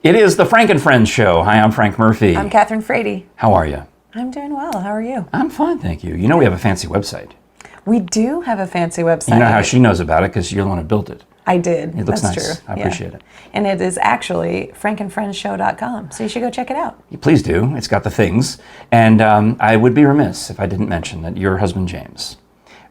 It is the Frank and Friends show. Hi, I'm Frank Murphy. I'm Kathryn Frady. How are you? I'm doing well. How are you? I'm fine, thank you. You know we have a fancy website. We do have a fancy website. You know how she knows about it because you're the one who built it. I did. It looks That's nice. True. I appreciate it. And it is actually frankandfriendshow.com, so you should go check it out. Please do. It's got the things. And I would be remiss if I didn't mention that your husband, James,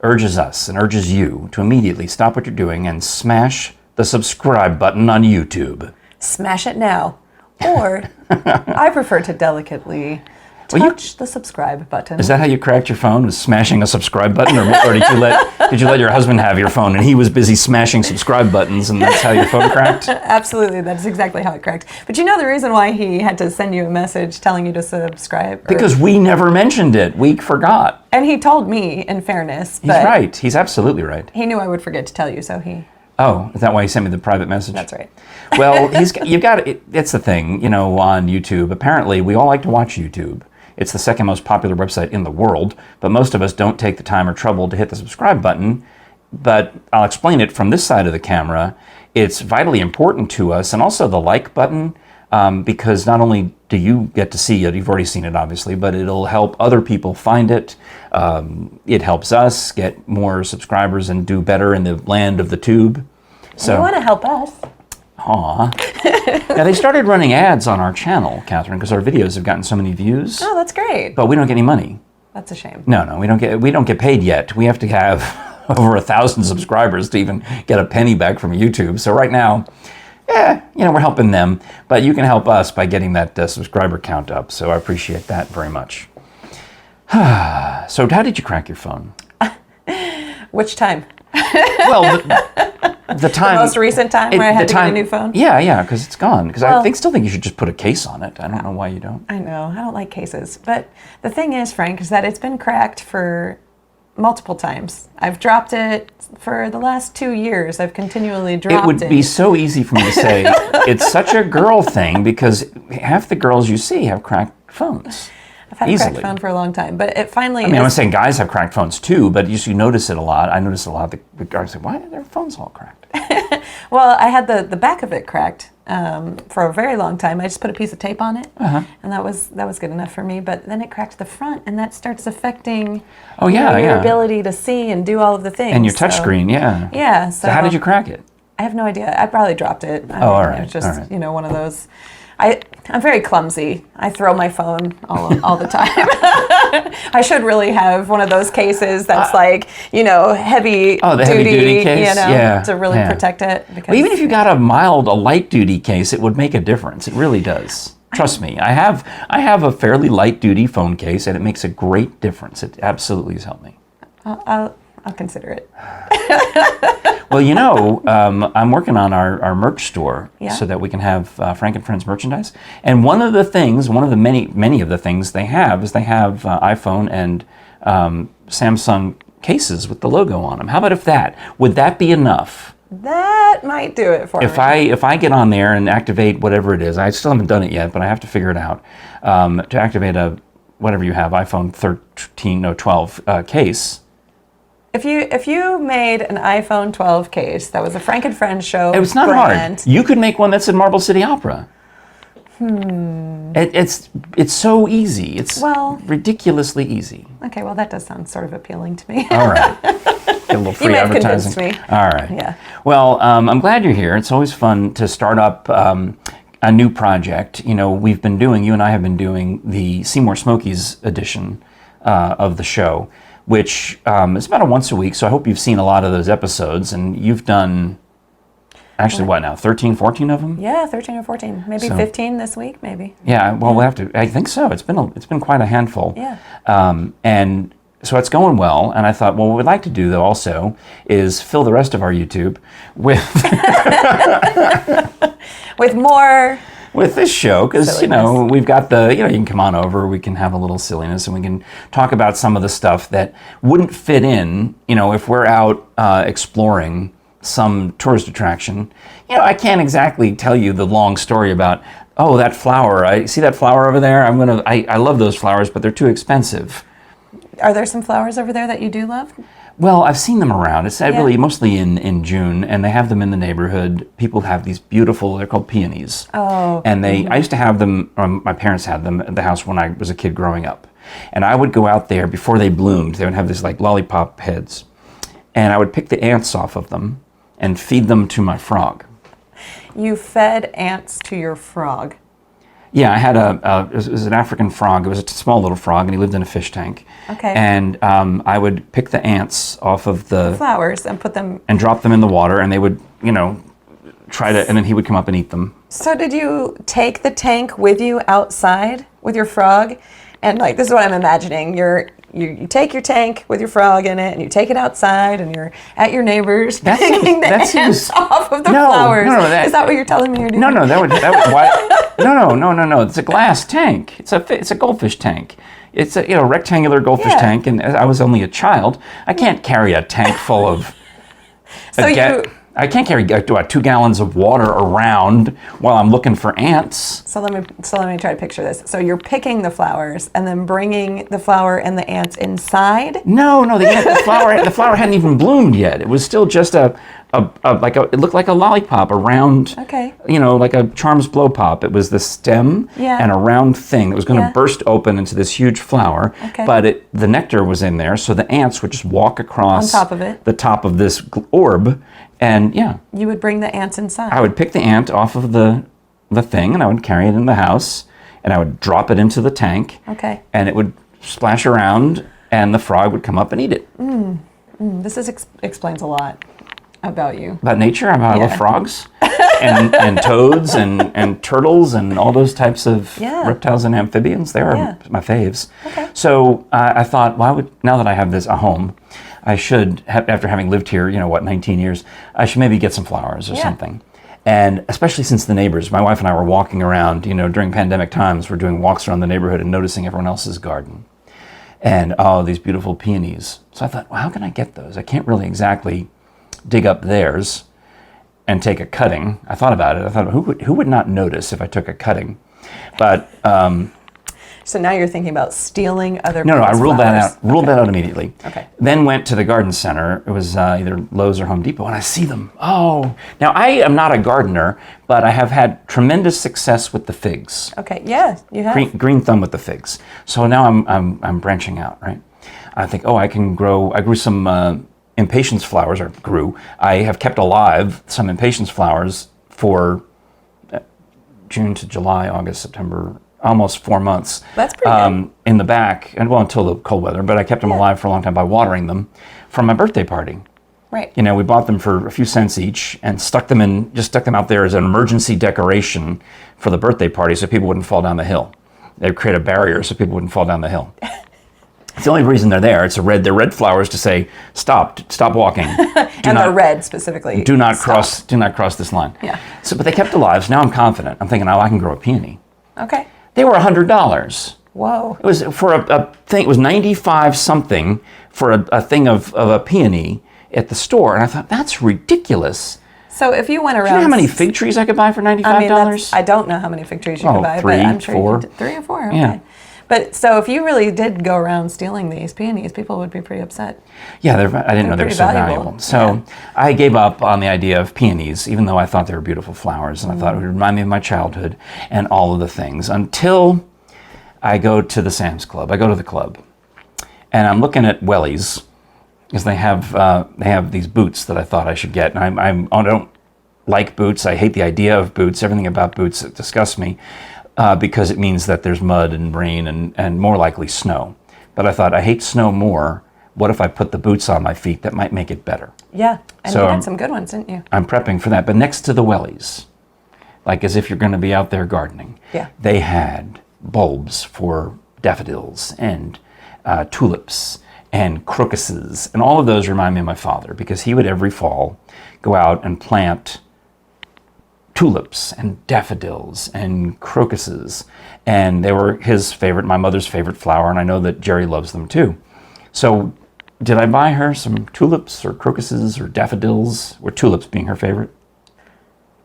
urges us and urges you to immediately stop what you're doing and smash the subscribe button on YouTube. Smash it now. Or, I prefer to delicately touch the subscribe button. Is that how you cracked your phone, was smashing a subscribe button? Or did you let your husband have your phone and he was busy smashing subscribe buttons and that's how your phone cracked? Absolutely, that's exactly how it cracked. But you know the reason why he had to send you a message telling you to subscribe? Because we never mentioned it. We forgot. And he told me, in fairness. He's right. He's absolutely right. He knew I would forget to tell you, so he... Oh, is that why he sent me the private message? That's right. Well, you've got it. It's the thing, on YouTube. Apparently, we all like to watch YouTube. It's the second most popular website in the world, but most of us don't take the time or trouble to hit the subscribe button. But I'll explain it from this side of the camera. It's vitally important to us, and also the like button, because not only do you get to see it, you've already seen it obviously, but it'll help other people find it. It helps us get more subscribers and do better in the land of the tube. So you want to help us. Aw. Now they started running ads on our channel, Kathryn, because our videos have gotten so many views. Oh, that's great. But we don't get any money. That's a shame. No, we don't get paid yet. We have to have over 1,000 subscribers to even get a penny back from YouTube. So right now, we're helping them, but you can help us by getting that subscriber count up. So I appreciate that very much. So how did you crack your phone? Which time? Well, the time. The most recent time where I had to get a new phone? Yeah, because it's gone. Because I still think you should just put a case on it. I don't know why you don't. I know. I don't like cases. But the thing is, Frank, is that it's been cracked for multiple times. I've dropped it for the last 2 years. I've continually dropped it. It would be so easy for me to say it's such a girl thing because half the girls you see have cracked phones. I've had a cracked phone for a long time, but it finally I'm not saying guys have cracked phones too, but you notice it a lot. I notice a lot. The guys say, why are their phones all cracked? Well, I had the back of it cracked for a very long time. I just put a piece of tape on it, and that was good enough for me. But then it cracked the front, and that starts affecting your ability to see and do all of the things. And your touchscreen, Yeah. So how did you crack it? I have no idea. I probably dropped it. All right. It's just one of those. I'm very clumsy. I throw my phone all the time. I should really have one of those cases that's heavy the heavy-duty case, to really protect it. Because, well, even if you got a light-duty case, it would make a difference. It really does. Trust me. I have a fairly light-duty phone case, and it makes a great difference. It absolutely has helped me. I'll consider it. Well, I'm working on our merch store so that we can have Frank and Friends merchandise. And one of the many of the things they have is iPhone and Samsung cases with the logo on them. How about would that be enough? That might do it for me. If I get on there and activate whatever it is, I still haven't done it yet, but I have to figure it out, to activate whatever you have, iPhone 12 case. If you made an iPhone 12 case that was a Frank and Friends show it was not brand, hard. You could make one that's in Marble City Opera. It's so easy. It's ridiculously easy. Okay, well that does sound sort of appealing to me. All right. Get a little free advertising. You may have convinced me. All right. Yeah. Well, I'm glad you're here. It's always fun to start up a new project. You and I have been doing the Seymour Smokies edition of the show, which is about once a week. So I hope you've seen a lot of those episodes, and you've done. Actually, what now? 13, 14 of them? Yeah, 13 or 14. Maybe 15 this week, maybe. Yeah, well, we'll have to. I think so. It's been quite a handful. Yeah. And so it's going well. And I thought, well, what we'd like to do though also is fill the rest of our YouTube with with more. With this show, because we've got you can come on over, we can have a little silliness, and we can talk about some of the stuff that wouldn't fit in, if we're out exploring some tourist attraction. I can't exactly tell you the long story about, that flower. I see that flower over there. I love those flowers, but they're too expensive. Are there some flowers over there that you do love? Well, I've seen them around. It's Yeah. really mostly in June, and they have them in the neighborhood. People have these beautiful, they're called peonies. Oh. And I used to have them, my parents had them at the house when I was a kid growing up. And I would go out there before they bloomed. They would have these like lollipop heads. And I would pick the ants off of them and feed them to my frog. You fed ants to your frog. Yeah, I had it was an African frog. It was a small little frog, and he lived in a fish tank. Okay. And I would pick the ants off of the Flowers and put them... and drop them in the water, and they would, try to, and then he would come up and eat them. So did you take the tank with you outside with your frog? And like, this is what I'm imagining. You take your tank with your frog in it, and you take it outside, and you're at your neighbors picking the ants off of the flowers. Is that what you're telling me you're doing? No, why? No. It's a glass tank. It's a goldfish tank. It's a rectangular goldfish tank, and I was only a child. I can't carry a tank full of. I can't carry 2 gallons of water around while I'm looking for ants. So let me try to picture this. So you're picking the flowers and then bringing the flower and the ants inside? No, the flower hadn't even bloomed yet. It was still just it looked like a lollipop, a round, like a Charms Blow Pop. It was the stem and a round thing that was going to burst open into this huge flower. Okay. But the nectar was in there, so the ants would just walk across on top of it, the top of this orb, and you would bring the ants inside. I would pick the ant off of the thing, and I would carry it in the house, and I would drop it into the tank. Okay. And it would splash around, and the frog would come up and eat it. This explains a lot about you. About nature, about I love frogs and toads and turtles and all those types of reptiles and amphibians. They are my faves. Okay. So I thought, now that I have a home, I should, after having lived here, 19 years, I should maybe get some flowers or something. And especially since the neighbors, my wife and I were walking around, during pandemic times, we're doing walks around the neighborhood and noticing everyone else's garden. And these beautiful peonies. So I thought, well, how can I get those? I can't really exactly dig up theirs and take a cutting. I thought about it. I thought, who would not notice if I took a cutting? But so now you're thinking about stealing other no, I ruled flowers. that out immediately. Okay. Then went to the garden center. It was either Lowe's or Home Depot, and I see them. Oh, now I am not a gardener, but I have had tremendous success with the figs. Okay. Yeah, you have. Green thumb with the figs. So now I'm branching out, right? I think, I grew some impatiens flowers, I have kept alive some impatiens flowers for June to July, August, September, almost 4 months. That's pretty good. In the back, and until the cold weather, but I kept them alive for a long time by watering them from my birthday party. Right. We bought them for a few cents each and stuck them out there as an emergency decoration for the birthday party so people wouldn't fall down the hill. They'd create a barrier so people wouldn't fall down the hill. It's the only reason they're there. They're red flowers to say, stop walking. They're red specifically. Do not cross this line. Yeah. So, but they kept alive. So now I'm confident. I'm thinking, I can grow a peony. Okay. They were $100. Whoa. It was for a thing. It was 95 something for a thing of a peony at the store, and I thought that's ridiculous. So if you went around, Do you know how many fig trees I could buy for $95? I don't know how many fig trees you could buy, 3, but I'm sure 4. you could, 3 or 4. Okay. Yeah. But so if you really did go around stealing these peonies, people would be pretty upset. Yeah, I didn't know they were so valuable. So I gave up on the idea of peonies, even though I thought they were beautiful flowers, and I thought it would remind me of my childhood and all of the things, until I go to the Sam's Club. I go to the club, and I'm looking at wellies, because they have these boots that I thought I should get. And I don't like boots. I hate the idea of boots. Everything about boots disgusts me. Because it means that there's mud and rain and more likely snow. But I thought, I hate snow more. What if I put the boots on my feet? That might make it better. Yeah, and you had some good ones, didn't you? I'm prepping for that. But next to the wellies, like as if you're going to be out there gardening, they had bulbs for daffodils and tulips and crocuses. And all of those remind me of my father, because he would every fall go out and plant tulips and daffodils and crocuses, and they were my mother's favorite flower, and I know that Jerry loves them too. So did I buy her some tulips or crocuses or daffodils, with tulips being her favorite?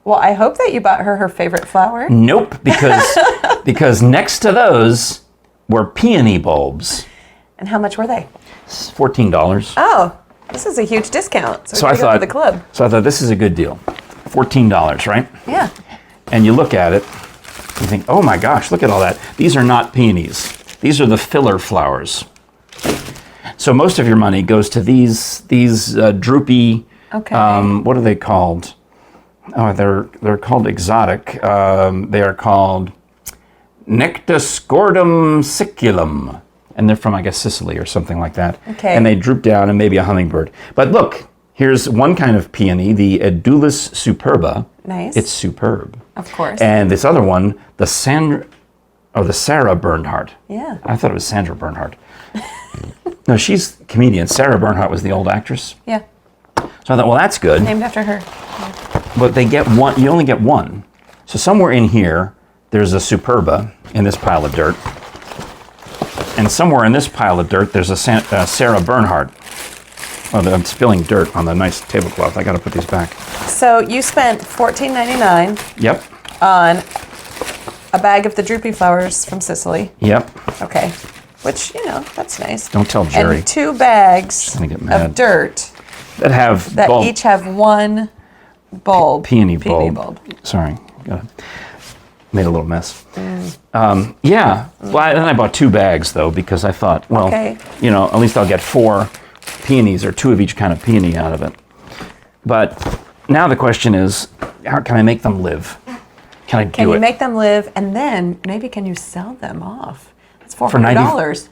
Well, I hope that you bought her favorite flower. Nope, because next to those were peony bulbs. And how much were they? $14. Oh, This is a huge discount. So I go thought to the club. So I thought this is a good deal. $14, right? Yeah. And you look at it, you think, oh my gosh, look at all that. These are not peonies. These are the filler flowers. So most of your money goes to these droopy. Okay. What are they called? Oh, they're called exotic. They are called Nectascordum siculum, and they're from, I guess, Sicily or something like that. Okay. And they droop down, and maybe a hummingbird. But look, here's one kind of peony, the Edulis superba. Nice. It's superb. Of course. And this other one, the Sarah Bernhardt. Yeah. I thought it was Sandra Bernhardt. No, she's a comedian. Sarah Bernhardt was the old actress. Yeah. So I thought, well, that's good. Named after her. But they get one. You only get one. So somewhere in here, there's a superba in this pile of dirt. And somewhere in this pile of dirt, there's a Sarah Bernhardt. Oh, I'm spilling dirt on the nice tablecloth. I got to put these back. So you spent $14.99 Yep. on a bag of the droopy flowers from Sicily. Yep. Okay. Which, that's nice. Don't tell Jerry. And 2 bags gonna get mad. of dirt That have that bulb. each have one bulb. Peony bulb. Sorry. Made a little mess. Yeah. Well, then I bought 2 bags, though, because I thought, well, Okay. at least I'll get 4 peonies or 2 of each kind of peony out of it. But now the question is, how can I make them live? Can I do it? Can you make them live, and then maybe can you sell them off? It's $400.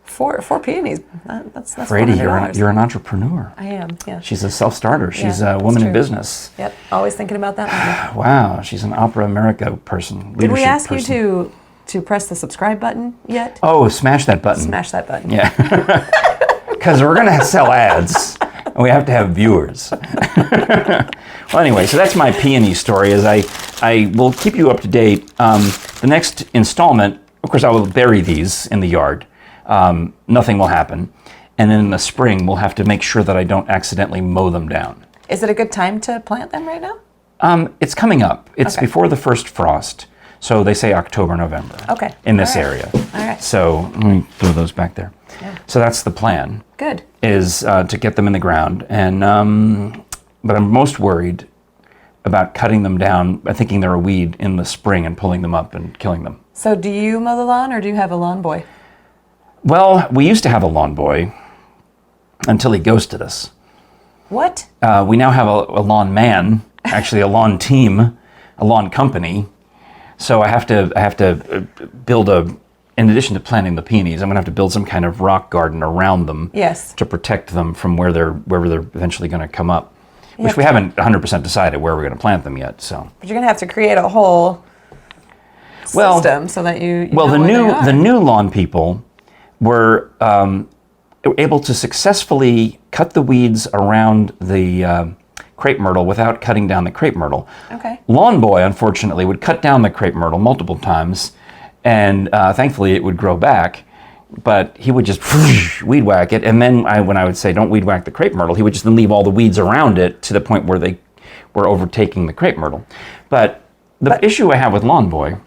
Four peonies. That's Brady, $400. you're an entrepreneur. I am, yeah. She's a self-starter. She's Yeah, a woman that's in true. business. Yep, always thinking about that. Wow, she's an Opera America person. Did we ask person. you to press the subscribe button yet? Oh, smash that button. Smash that button. Yeah. Because we're going to sell ads, and we have to have viewers. Well, anyway, so that's my peony story. As I will keep you up to date. The next installment, of course, I will bury these in the yard. Nothing will happen. And then in the spring, we'll have to make sure that I don't accidentally mow them down. Is it a good time to plant them right now? It's coming up. It's Okay. before the first frost. So they say October, November. Okay. In this All right. area. All right. So let me throw those back there. Yeah. So that's the plan. Good. Is to get them in the ground. And but I'm most worried about cutting them down, thinking they're a weed in the spring and pulling them up and killing them. So do you mow the lawn, or do you have a lawn boy? Well, we used to have a lawn boy until he ghosted us. What? We now have a lawn man, actually a lawn team, a lawn company. So I have to build in addition to planting the peonies, I'm going to have to build some kind of rock garden around them. Yes. To protect them from wherever they're eventually going to come up. You Which have we to- haven't 100% decided where we're going to plant them yet. So. But you're going to have to create a whole system so that you well, know where they are. the new lawn people were able to successfully cut the weeds around the crepe myrtle without cutting down the crepe myrtle. Okay. Lawn boy, unfortunately, would cut down the crepe myrtle multiple times, and thankfully it would grow back. But he would just weed whack it, and then when I would say don't weed whack the crepe myrtle, he would just then leave all the weeds around it to the point where they were overtaking the crepe myrtle. But the issue I have with lawn boy.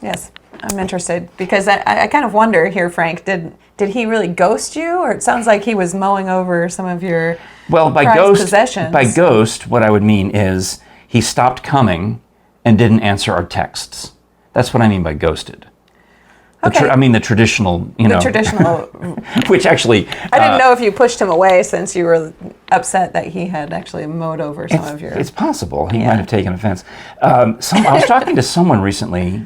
Yes, I'm interested because I kind of wonder here, Frank. Did he really ghost you, or it sounds like he was mowing over some of your prized possessions? By ghost, what I would mean is he stopped coming and didn't answer our texts. That's what I mean by ghosted. Okay. I mean the traditional, The traditional. which actually I didn't know if you pushed him away since you were upset that he had actually mowed over some of your. It's possible he Yeah. might have taken offense. I was talking to someone recently.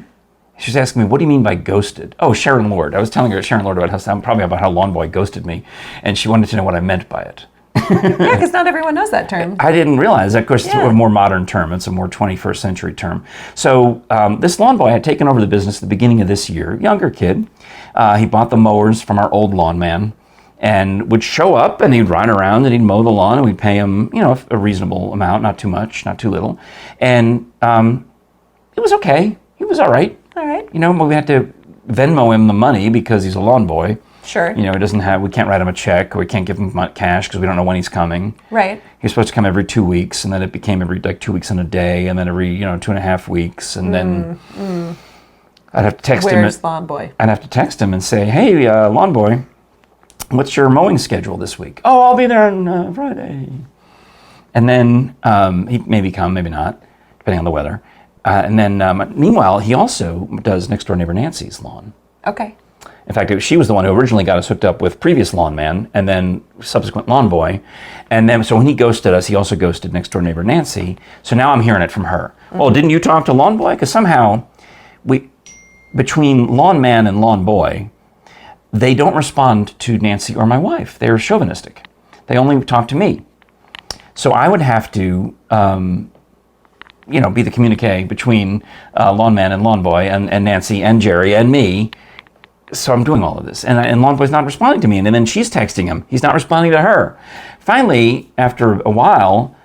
She was asking me, "What do you mean by ghosted?" Oh, Sharon Lord. I was telling her Sharon Lord about how Lawn Boy ghosted me, and she wanted to know what I meant by it. Yeah, because not everyone knows that term. I didn't realize that. Of course, Yeah. it's a more modern term. It's a more 21st century term. So this lawn boy had taken over the business at the beginning of this year. Younger kid. He bought the mowers from our old lawn man and would show up and he'd run around and he'd mow the lawn and we'd pay him, a reasonable amount, not too much, not too little. And it was okay. He was all right. All right. We had to Venmo him the money because he's a lawn boy. Sure. He doesn't have, we can't write him a check or we can't give him cash because we don't know when he's coming. Right. He was supposed to come every 2 weeks, and then it became every 2 weeks and a day, and then every 2.5 weeks, and then I'd have to text him. Where's Lawn Boy? I'd have to text him and say, "Hey, lawn boy, what's your mowing schedule this week? Oh, I'll be there on Friday. And then he maybe come, maybe not, depending on the weather. And then, meanwhile, he also does next door neighbor Nancy's lawn. Okay. In fact, she was the one who originally got us hooked up with previous lawn man and then subsequent lawn boy. And then, so when he ghosted us, he also ghosted next door neighbor Nancy. So now I'm hearing it from her. Mm-hmm. Well, didn't you talk to lawn boy? Because somehow, between lawn man and lawn boy, they don't respond to Nancy or my wife. They're chauvinistic. They only talk to me. So I would have to, be the communique between lawn man and lawn boy and Nancy and Jerry and me. So I'm doing all of this, and lawn boy's not responding to me, and then she's texting him. He's not responding to her. Finally, after a while,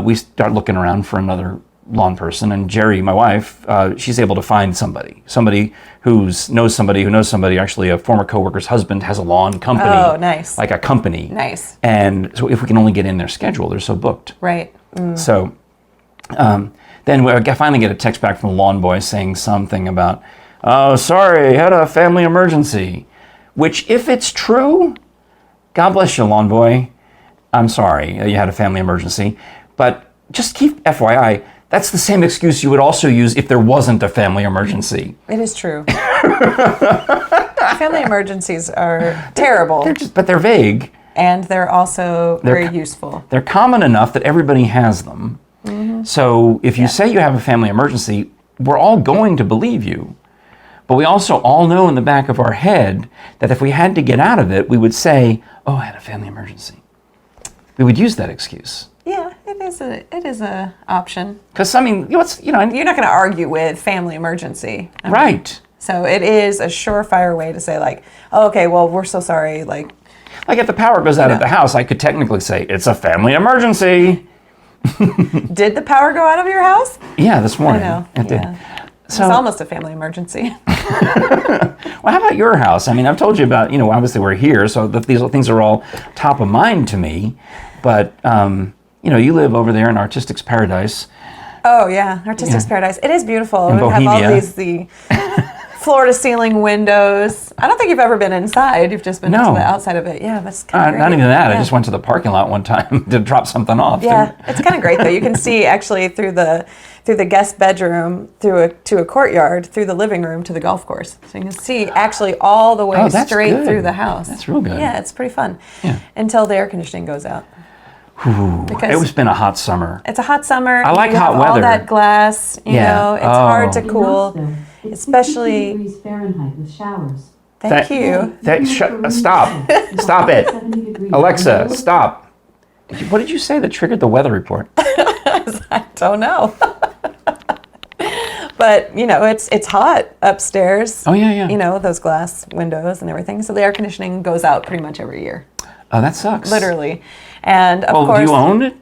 we start looking around for another lawn person, and Jerry, my wife, she's able to find somebody who knows somebody. Actually, a former coworker's husband has a lawn company. Oh, nice. Like a company. Nice. And so if we can only get in their schedule, they're so booked. Right. Mm. So then we finally get a text back from the lawn boy saying something about, oh, sorry, had a family emergency. Which, if it's true, God bless you, lawn boy. I'm sorry you had a family emergency. But just keep FYI, that's the same excuse you would also use if there wasn't a family emergency. It is true. Family emergencies are terrible. But they're vague. And they're also very useful. They're common enough that everybody has them. Mm-hmm. So if you say you have a family emergency, we're all going to believe you. But we also all know in the back of our head that if we had to get out of it, we would say, oh, I had a family emergency. We would use that excuse. Yeah, it is a option. Because, I mean, you're not going to argue with family emergency. Right. So it is a surefire way to say, like, oh, okay, well, we're so sorry. Like if the power goes out of the house, I could technically say, it's a family emergency. Did the power go out of your house? Yeah, this morning. I know. It did. So, it's almost a family emergency. Well, how about your house? I mean, I've told you about, obviously we're here, so these things are all top of mind to me. But, you live over there in Artistic's Paradise. Oh, yeah, Artistic's Paradise. It is beautiful. In we have all Bohemia. the floor-to-ceiling windows. I don't think you've ever been inside. You've just been to the outside of it. Yeah, that's kind of great. Not even that. Yeah. I just went to the parking lot one time to drop something off. Yeah, it's kind of great, though. You can see, actually, through the guest bedroom, to a courtyard, through the living room to the golf course. So you can see, actually, all the way straight through the house. That's real good. Yeah, it's pretty fun. Yeah. Until the air conditioning goes out. It's been a hot summer. It's a hot summer. I like hot weather. All that glass, you know, it's hard to cool, especially. Degrees Fahrenheit with showers. Thank you. Stop it. Alexa, stop. What did you say that triggered the weather report? I don't know. But, it's hot upstairs. Oh, yeah. Those glass windows and everything. So the air conditioning goes out pretty much every year. Oh, that sucks. Literally. And of course. Do you own it?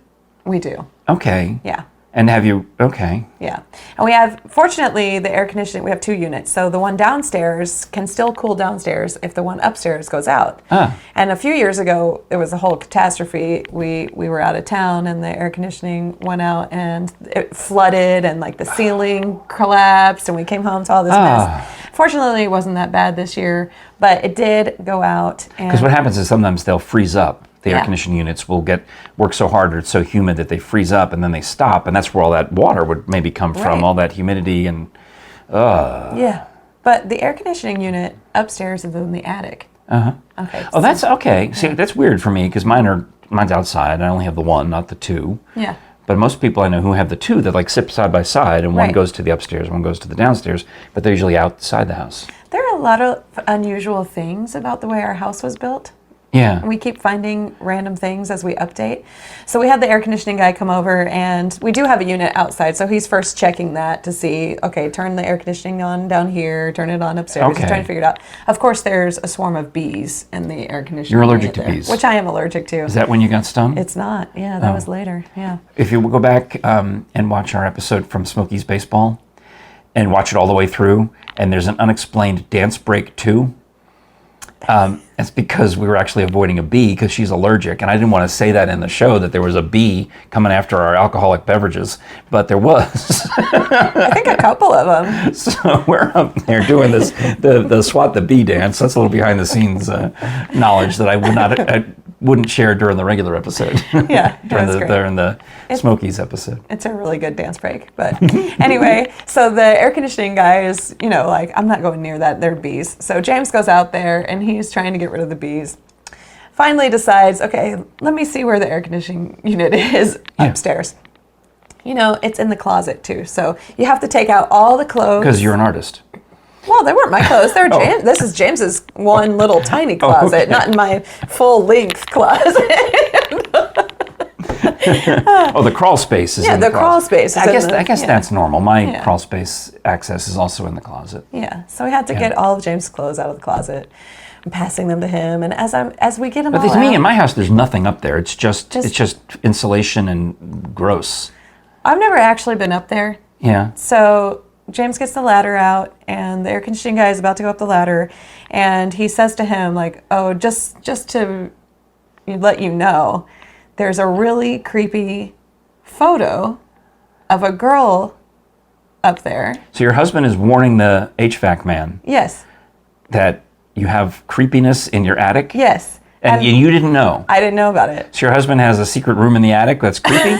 We do. Okay. Yeah. And have you, okay. Yeah. And we have, fortunately, the air conditioning, we have 2 units. So the one downstairs can still cool downstairs if the one upstairs goes out. And a few years ago, there was a whole catastrophe. We were out of town and the air conditioning went out and it flooded and the ceiling collapsed and we came home to all this mess. Fortunately, it wasn't that bad this year, but it did go out. Because what happens is sometimes they'll freeze up. The air conditioning units will work so hard or it's so humid that they freeze up and then they stop, and that's where all that water would maybe come from, all that humidity and. Yeah, but the air conditioning unit upstairs is in the attic. Okay. Oh, that's okay. See, that's weird for me because mine's outside. I only have the one, not the 2. Yeah. But most people I know who have the 2 that sit side by side, and one goes to the upstairs, one goes to the downstairs, but they're usually outside the house. There are a lot of unusual things about the way our house was built. Yeah. We keep finding random things as we update. So we had the air conditioning guy come over, and we do have a unit outside. So he's first checking that to see, okay, turn the air conditioning on down here, turn it on upstairs. Okay. He's trying to figure it out. Of course, there's a swarm of bees in the air conditioning. You're allergic to there, bees. which I am allergic to. Is that when you got stung? It's not. Yeah, that was later. Yeah. If you go back and watch our episode from Smokey's Baseball and watch it all the way through, and there's an unexplained dance break too. It's because we were actually avoiding a bee because she's allergic, and I didn't want to say that in the show that there was a bee coming after our alcoholic beverages, but there was. I think a couple of them. So we're up there doing this, the swat the bee dance. That's a little behind the scenes knowledge that I wouldn't share during the regular episode. Yeah, during the Smokies episode. It's a really good dance break. But anyway, so the air conditioning guy is, like, I'm not going near that. They're bees. So James goes out there and he's trying to get rid of the bees. Finally decides, okay, let me see where the air conditioning unit is upstairs. It's in the closet too. So you have to take out all the clothes. Because you're an artist. Well, they weren't my clothes. They're James. This is James's one little tiny closet, not in my full-length closet. The crawl space is in the crawl space. I guess that's normal. My crawl space access is also in the closet. Yeah, so we had to get all of James' clothes out of the closet. I'm passing them to him, and as we get them but all out. But in my house, there's nothing up there. It's just insulation and gross. I've never actually been up there. Yeah. So James gets the ladder out, and the air conditioning guy is about to go up the ladder, and he says to him, like, oh, just to let you know, there's a really creepy photo of a girl up there. So your husband is warning the HVAC man. Yes. That you have creepiness in your attic? Yes. And you didn't know? I didn't know about it. So your husband has a secret room in the attic that's creepy?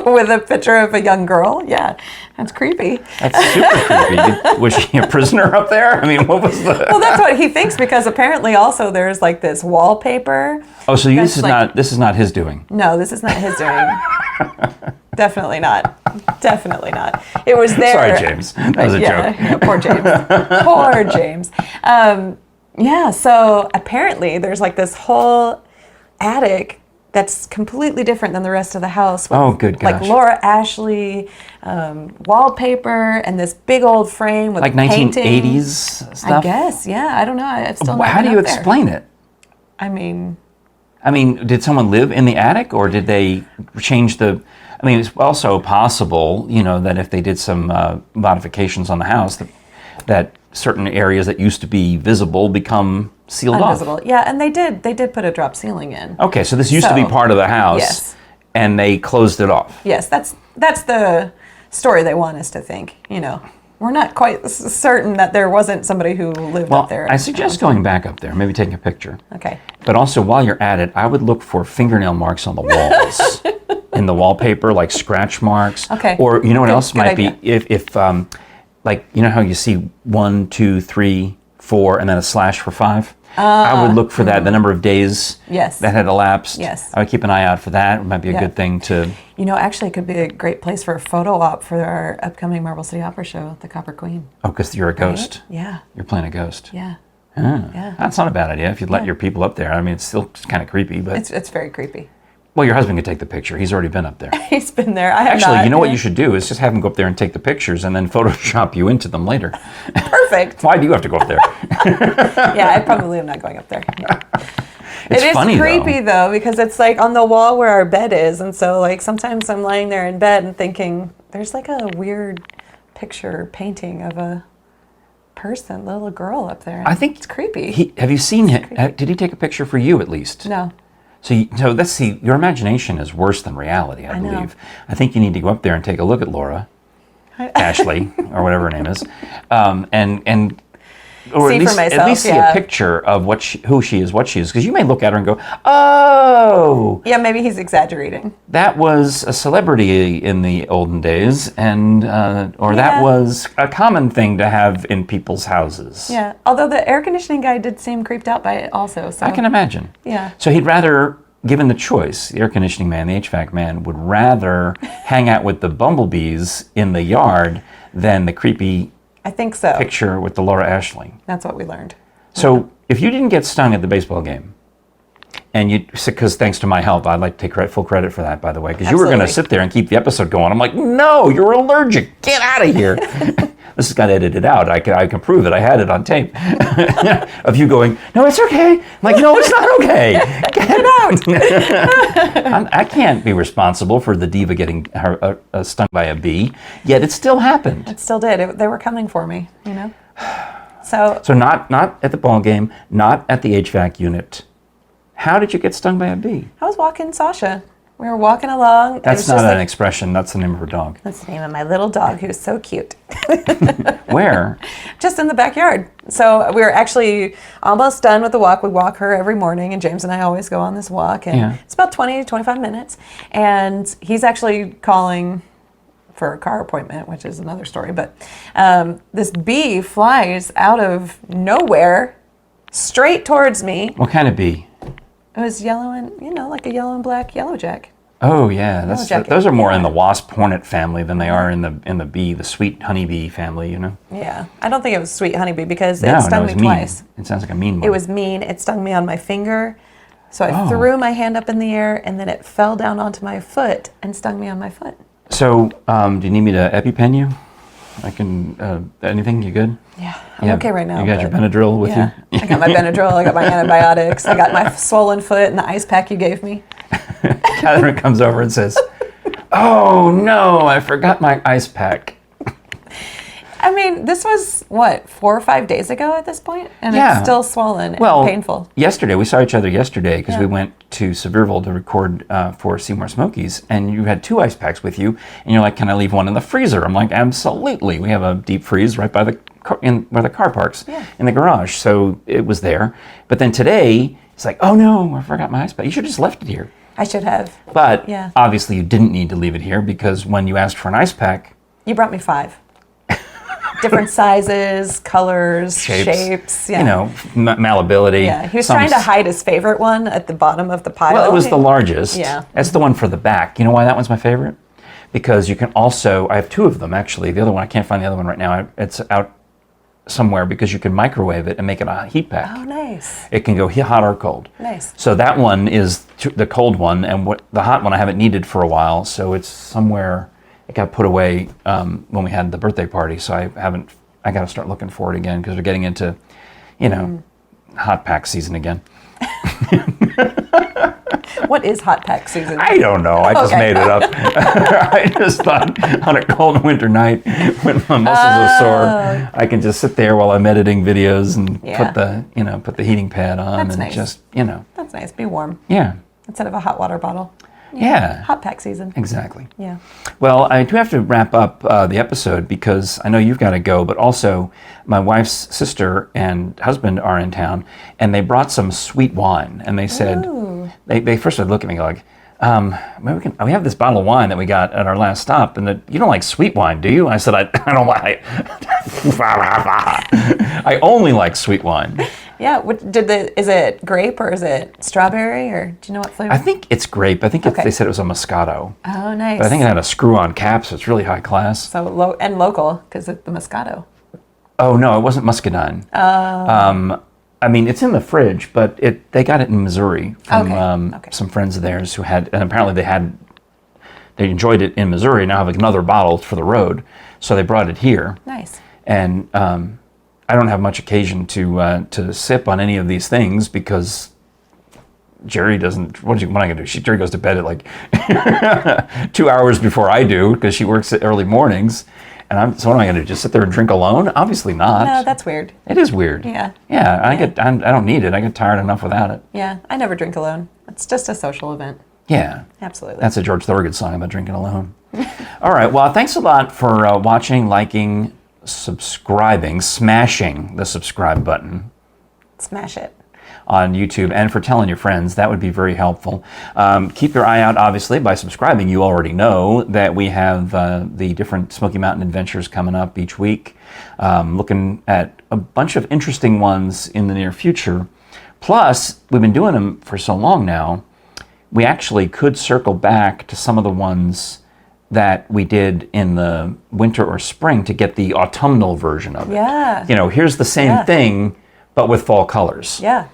With a picture of a young girl? Yeah, that's creepy. That's super creepy. Was she a prisoner up there? I mean, what was the... Well, that's what he thinks, because apparently also there's like this wallpaper. Oh, so this is not his doing? No, this is not his doing. Definitely not. Definitely not. It was there. Sorry, James. That was a joke. Yeah, poor James. Poor James. So apparently there's like this whole attic that's completely different than the rest of the house. With, good like gosh. Laura Ashley wallpaper and this big old frame with like painting. 1980s stuff? I guess, yeah. I don't know. I've still not How do been you up there. explain it? I mean, did someone live in the attic, or did they change the... I mean, it's also possible, that if they did some modifications on the house, that certain areas that used to be visible become sealed invisible. off. Yeah, and they did put a drop ceiling in. Okay, so this used to be part of the house, yes. And they closed it off. Yes, that's the story they want us to think. We're not quite certain that there wasn't somebody who lived up there. I suggest going back up there, maybe taking a picture. Okay. But also, while you're at it, I would look for fingernail marks on the walls, in the wallpaper, like scratch marks. Okay. Or you know what else might idea. be? If like, you know how you see 1, 2, 3, 4, and then a slash for 5? I would look for that, the number of days that had elapsed. Yes. I would keep an eye out for that. It might be a good thing to... Actually, it could be a great place for a photo op for our upcoming Marble City Opera show, The Copper Queen. Oh, because you're a ghost. Right? Yeah. You're playing a ghost. Yeah. Yeah. That's not a bad idea if you'd let your people up there. I mean, it's still kind of creepy, but... It's very creepy. Well, your husband could take the picture. He's already been up there. He's been there. I have Actually, not. you know what you should do is just have him go up there and take the pictures and then Photoshop you into them later. Perfect. Why do you have to go up there? Yeah, I probably am not going up there. It's funny, creepy though, because it's like on the wall where our bed is, and so like sometimes I'm lying there in bed and thinking there's like a weird picture painting of a person, little girl up there. I think it's creepy. Have you seen him? Did he take a picture for you at least? No. So your imagination is worse than reality, I believe. know. I think you need to go up there and take a look at Laura, Ashley, or whatever her name is, and or See at least, for myself, at least see a picture of who she is, what she is, because you may look at her and go, oh, Yeah, maybe he's exaggerating. that was a celebrity in the olden days, and or that was a common thing to have in people's houses. Yeah, although the air conditioning guy did seem creeped out by it also. So I can imagine. Yeah. So he'd rather, given the choice, the air conditioning man, the HVAC man, would rather hang out with the bumblebees in the yard than the creepy I think so. picture with the Laura Ashley. That's what we learned. So if you didn't get stung at the baseball game, and because thanks to my help, I'd like to take full credit for that, by the way, because you were going to sit there and keep the episode going. I'm like, no, you're allergic. Get out of here. This has got edited out. I can prove it. I had it on tape of you going, no, it's okay. I'm like, no, it's not okay. Get out. I can't be responsible for the diva getting stung by a bee, yet it still happened. It still did. They were coming for me, So not at the ball game, not at the HVAC unit. How did you get stung by a bee? I was walking Sasha. We were walking along. That's not an expression. That's the name of her dog. That's the name of my little dog, who's so cute. Where? Just in the backyard. So we were actually almost done with the walk. We walk her every morning, and James and I always go on this walk. And it's about 20 to 25 minutes. And he's actually calling for a car appointment, which is another story. But this bee flies out of nowhere straight towards me. What kind of bee? It was yellow and, like a yellow and black yellowjack. Oh yeah, those are more in the Yeah. wasp hornet family than they are in the bee, the sweet honeybee family. Yeah, I don't think it was sweet honeybee because it No, stung it me was mean. twice. It sounds like a mean one. It was mean. It stung me on my finger. So I threw my hand up in the air, and then it fell down onto my foot and stung me on my foot. So, do you need me to EpiPen you? I can. Anything? You good? Yeah, I'm okay right now. You got your Benadryl with yeah, you? I got my Benadryl. I got my antibiotics. I got my swollen foot and the ice pack you gave me. Kathryn comes over and says, "Oh no, I forgot my ice pack." I mean, this was, 4 or 5 days ago at this point? And Yeah. it's still swollen and painful. Yesterday, we saw each other yesterday because Yeah. we went to Sevierville to record for Seymour Smokies, and you had 2 ice packs with you, and you're like, "Can I leave one in the freezer?" I'm like, "Absolutely." We have a deep freeze right by the where the car parks in the garage, so it was there. But then today, it's like, "Oh no, I forgot my ice pack." You should have just left it here. I should have. But Yeah. obviously, you didn't need to leave it here because when you asked for an ice pack, You brought me 5. Different sizes, colors, shapes. Yeah. malleability. Yeah, he was trying to hide his favorite one at the bottom of the pile. Well, it was the largest. Yeah. That's the one for the back. You know why that one's my favorite? Because you can also, I have 2 of them actually. The other one, I can't find the other one right now. It's out somewhere because you can microwave it and make it a heat pack. Oh, nice. It can go hot or cold. Nice. So that one is the cold one, and the hot one I haven't needed for a while, so it's somewhere. It got put away when we had the birthday party, so I got to start looking for it again because we're getting into, hot pack season again. What is hot pack season? I don't know. I just made it up. I just thought on a cold winter night when my muscles are sore, I can just sit there while I'm editing videos and put the heating pad on. That's and nice. just, That's nice. Be warm. Yeah. Instead of a hot water bottle. Yeah. Hot pack season. Exactly. Yeah. Well, I do have to wrap up the episode because I know you've got to go, but also my wife's sister and husband are in town, and they brought some sweet wine, and they said, they first started looking at me like, maybe we have this bottle of wine that we got at our last stop, and you don't like sweet wine, do you? And I said, I don't like I only like sweet wine. Yeah. Is it grape or is it strawberry, or do you know what flavor? I think it's grape. I think they said it was a Moscato. Oh, nice. But I think it had a screw-on cap, so it's really high class. So local because it's the Moscato. Oh no, it wasn't muscadine. I mean, it's in the fridge, but they got it in Missouri from some friends of theirs who had, and apparently they enjoyed it in Missouri. Now have another bottle for the road, so they brought it here. Nice. And I don't have much occasion to sip on any of these things because Jerry doesn't. What am I going to do? Jerry goes to bed at like 2 hours before I do because she works at early mornings. And so what am I going to do? Just sit there and drink alone? Obviously not. No, that's weird. It is weird. Yeah. Yeah, I don't need it. I get tired enough without it. Yeah, I never drink alone. It's just a social event. Yeah. Absolutely. That's a George Thorogood song about drinking alone. All right. Well, thanks a lot for watching, liking, subscribing, smashing the subscribe button. Smash it. On YouTube, and for telling your friends. That would be very helpful. Keep your eye out, obviously, by subscribing. You already know that we have the different Smoky Mountain adventures coming up each week. Looking at a bunch of interesting ones in the near future. Plus, we've been doing them for so long now, we actually could circle back to some of the ones that we did in the winter or spring to get the autumnal version of it. Yeah. Here's the same thing, but with fall colors. Yeah.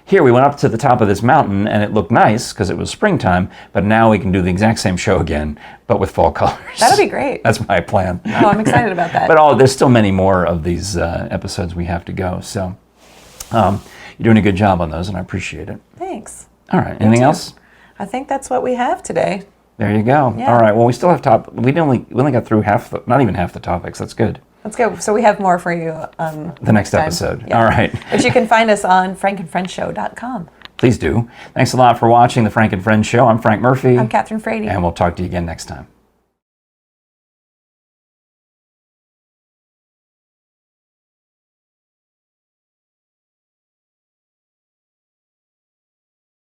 Here we went up to the top of this mountain and it looked nice because it was springtime, but now we can do the exact same show again, but with fall colors. That'd be great. That's my plan. Oh, I'm excited about that. But there's still many more of these episodes we have to go. So you're doing a good job on those and I appreciate it. Thanks. All right. Anything else? I think that's what we have today. There you go. Yeah. All right. Well, we still have we only got through not even half the topics. That's good. Let's go. So we have more for you The next time. episode. Yeah. All right. Which you can find us on frankandfriendshow.com. Please do. Thanks a lot for watching the Frank and Friends Show. I'm Frank Murphy. I'm Kathryn Frady. And we'll talk to you again next time.